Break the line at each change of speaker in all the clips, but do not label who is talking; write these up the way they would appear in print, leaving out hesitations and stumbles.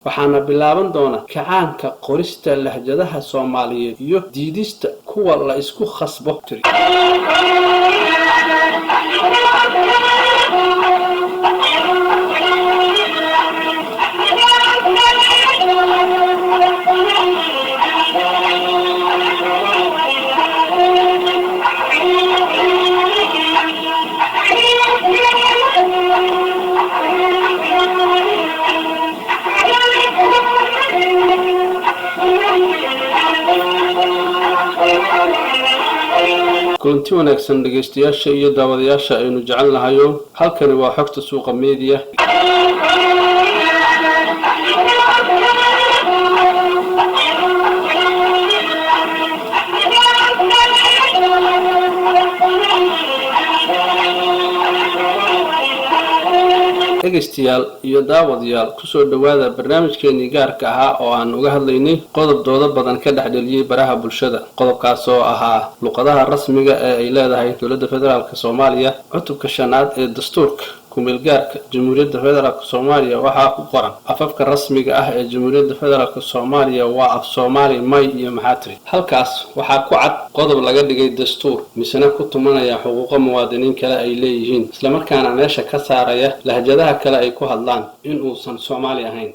waxaana bilaaban doona kacaanka qorista lahjadaha Soomaaliyeed iyo diidista kuwa la isku khasbo tiri kulanti wanaagsan dhageystayaasha iyo daawadayaasha aynu jecel nahayo halkani waa xogta suuqa media dhageystayaal iyo daawadayaal ku soo dhawaada barnaamijkeeni gaarka ah oo aan uga hadlaynay qodob doodo badan ka dhaxdheliyay baraha bulshada qodobkaas oo ahaa luqadaha rasmiga ee ay leedahay dowladda federaalka Soomaaliya cutubka 5aad ee dastuurka kumeelgaarka Jamhuuriyadda Federaalka Soomaaliya waxa ku qoran afafka rasmiga ah ee Jamhuuriyadda Federaalka Soomaaliya waa af Soomaali may iyo maxaatiri halkaas waxa ku cad qodob laga dhigay dastuur misna ku tumanaya xuquuqda muwaadiniin kale ay leeyihiin isla markaana meesha ka saaraya lahjadaha kale ay ku hadlaan in uusan Soomaali ahayn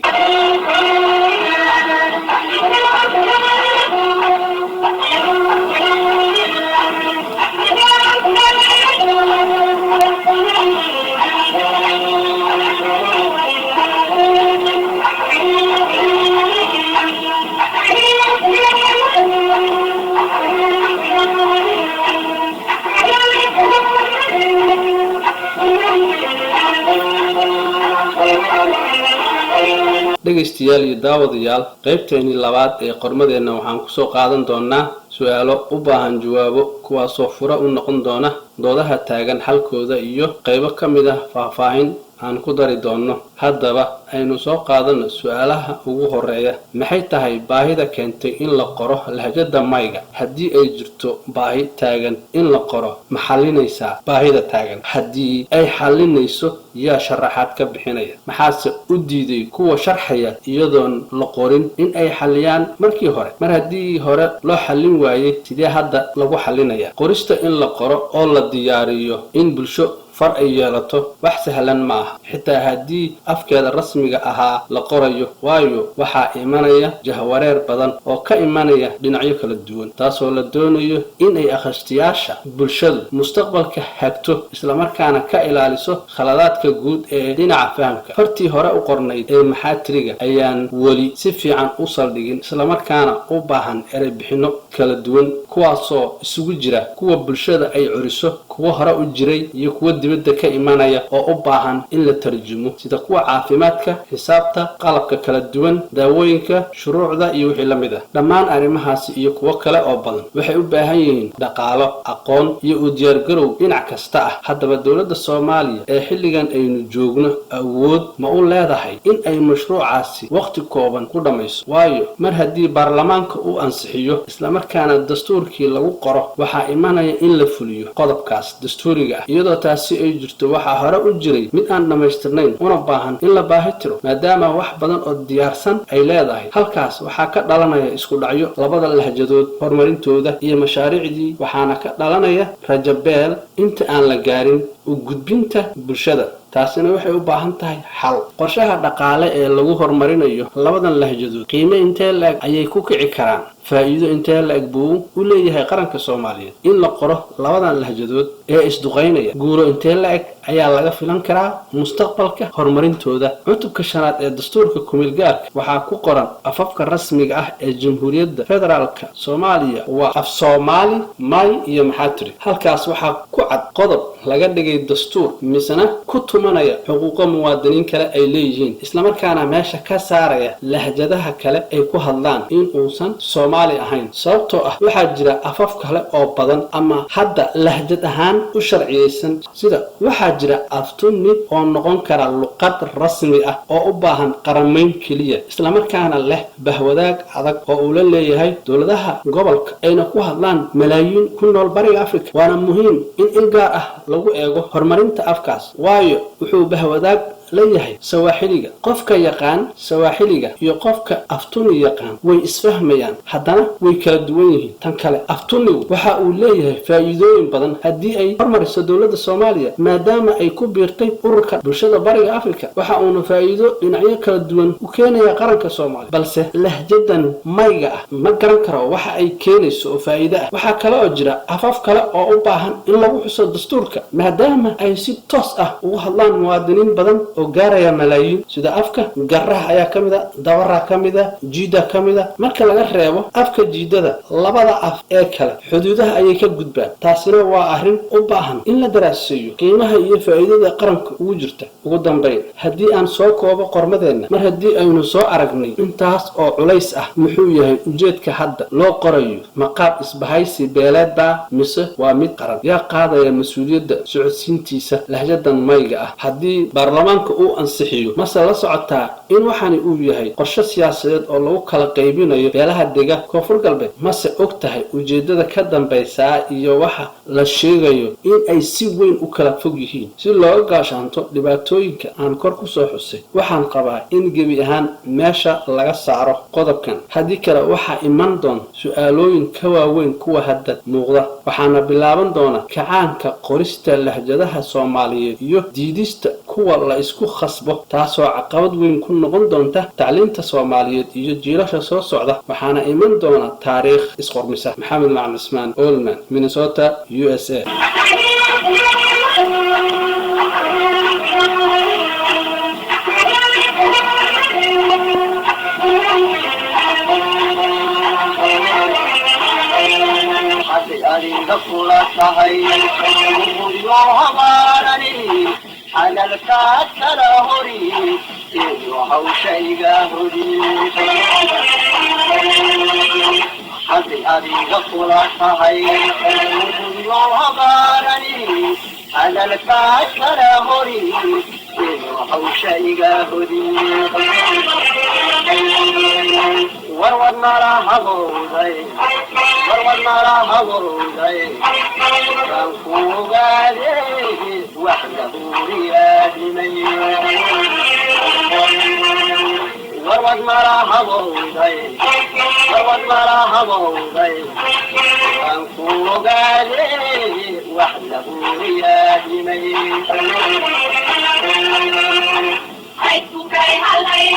dhageystayaal iyo daawadayaal qaybteeni labaad ee qormadeena waxaan ku soo qaadan doonaa su'aalo u baahan jawaabo kuwaas oo fura u noqon doona doodaha taagan xalkooda iyo qaybo kamid ah faahfaahin aan ku dari doono haddaba aynu soo qaadano su'aalaha ugu horeeya maxay tahay baahida keentay in la qoro lahjada mayga haddii ay jirto baahi taagan in la qoro maxallinaysa baahida taagan haddii ay xallinayso yaa sharaxaad ka bixinaya maxaase u diiday kuwa sharxaya iyadoon la qorin in ay xalliyaan markii hore mar haddii hore loo xallin waayay sidee hadda lagu xallinaya qorista in la qoro oo la diyaariyo in bulsho far ay yeelato wax sahlan ma aha xitaa haddii afkeeda rasmiga ahaa la qorayo waayo waxa imanaya jahwareer badan oo ka imanaya dhinacyo kala duwan taasoo la doonayo in ay akhristayaasha bulshadu mustaqbalka hagto isla markaana ka ilaaliso khaladaadka guud ee dhinaca fahamka fartii hore u qornayd ee maxaatiriga ayaan wali si fiican u saldhigin isla markaana u baahan eray bixino kala duwan kuwaasoo isugu jira kuwa bulshada ay curiso kuwa hore u jiray iyo kuwa dibadda ka imanaya oo u baahan in la tarjumo sida kuwa caafimaadka xisaabta qalabka kala duwan daawooyinka shuruucda iyo wixii la mid ah dhammaan arrimahaasi iyo kuwa kale oo badan waxay u baahan yihiin dhaqaalo aqoon iyo u diyaargarow dhinac kasta ah haddaba dowladda Soomaaliya ee xilligan aynu joogno awood ma u leedahay in ay mashruucaasi waqti kooban ku dhamayso waayo mar haddii baarlamaanka uu ansixiyo isla markaana dastuurkii lagu qoro waxa imanaya in la fuliyo qodobkaas dastuuriga ah iyadoo taasi ay jirto waxa hore u jiray mid aan dhamaystirnayn una baahan in la baahitiro maadaama wax badan oo diyaarsan ay leedahay halkaas waxa ka dhalanaya isku dhacyo labada lahjadood horumarintooda iyo mashaariicdii waxaana ka dhalanaya rajabeel inta aan la gaarin u gudbinta bulshada taasina waxay u baahan tahay xal qorshaha dhaqaale ee lagu horumarinayo labadan lahjadood qiime intee la-eg ayay ku kici karaan faa'iido intee la-eg buu u leeyahay qaranka Soomaaliyeed in la qoro labadan lahjadood ee isduqaynaya guuro intee la-eg ayaa laga filan karaa mustaqbalka horumarintooda cutubka 5aad ee dastuurka kumeelgaarka waxaa ku qoran afafka rasmiga ah ee Jamhuuriyadda Federaalka Soomaaliya waa af Soomaali may iyo maxaatiri halkaas waxaa ku cad qodob laga dhigay dastuur misna ku tumanaya xuquuqda muwaadiniin kale ay leeyihiin isla markaana meesha ka saaraya lahjadaha kale ay ku hadlaan in uusan Soomaali ahayn sababtoo ah waxaa jira afaf kale oo badan ama hadda lahjad ahaan u sharciyeysan sida waxaa jira aftunni oo noqon kara luqad rasmi ah oo u baahan qaramayn kaliya isla markaana leh bahwadaag adag oo uu la leeyahay dowladaha gobolka ayna ku hadlaan malaayiin ku nool bariga Afrika waana muhiim in gaar ah lagu eego horumarinta afkaas waayo wuxuu bahwadaag leeyahay sawaaxiliga qofka yaqaan sawaaxiliga iyo qofka aftuni yaqaan way isfahmayaan haddana way kala duwan yihiin tan kale aftunigu waxa uu leeyahay faa'iidooyin badan haddii ay hormariso dowladda Soomaaliya maadaama ay ku biirtay ururka bulshada bariga Afrika waxa uu faa'iido dhinacyo kala duwan u keenaya qaranka Soomaaliya balse lahjadan mayga ah ma garan karo waxa ay keenayso faa'iido ah waxa kale oo jira afaf kale oo u baahan in lagu xuso dastuurka maadaama ay si toos ah ugu hadlaan muwaadiniin badan oo gaaraya malaayiin sida afka garaha ayaa kamida dawara kamida jiida kamida marka laga reebo afka jiidada labada af ee kale xuduudaha ayay ka gudbaan taasina waa arrin u baahan in la daraaseeyo qiimaha iyo faa'iidada qaranka ugu jirta ugu dambeyn haddii aan soo koobo qormadeena mar haddii aynu soo aragnay intaas oo culays ah muxuu yahay ujeedka hadda loo qorayo maqaab isbahaysi beeleedba mise waa mid qaran yaa qaadaya mas'uuliyadda socodsiintiisa lahjadan mayga ah haddii baarlamaanka uu ansixiyo mase la socotaa in waxani uu yahay qorshe siyaasadeed oo lagu kala qaybinayo beelaha dega koonfur galbeed mase og tahay ujeedada ka dambaysa iyo waxa la sheegayo in ay si weyn u kala fog yihiin si loo gaashaanto dhibaatooyinka aan kor ku soo xusay waxaan qabaa in gebi ahaan meesha laga saaro qodobkan haddii kale waxa iman doon su'aalooyin ka waaweyn kuwa hadda muuqda waxaana bilaaban doona kacaanka qorista lahjadaha Soomaaliyeed iyo diidista kuwa la isku khasbo taasoo caqabad weyn ku noqon doonta tacliinta Soomaaliyeed iyo jiilasha soo socda waxaana iman doona taariikh isqormisa Maxamed Macalin Ismaan Olman Minnesota USA
على الكاتر هوري يروحوا شيقا هوري حظي أبي غفلة هاي يروحوا بارني على الكاتر هوري يروحوا شيقا هوري ورودنا راها غوضي ورودنا راها غوضي كان فوقالي وحده ريادني ورودنا راها غوضي ورودنا راها غوضي كان فوقالي وحده ريادني حيث كي علي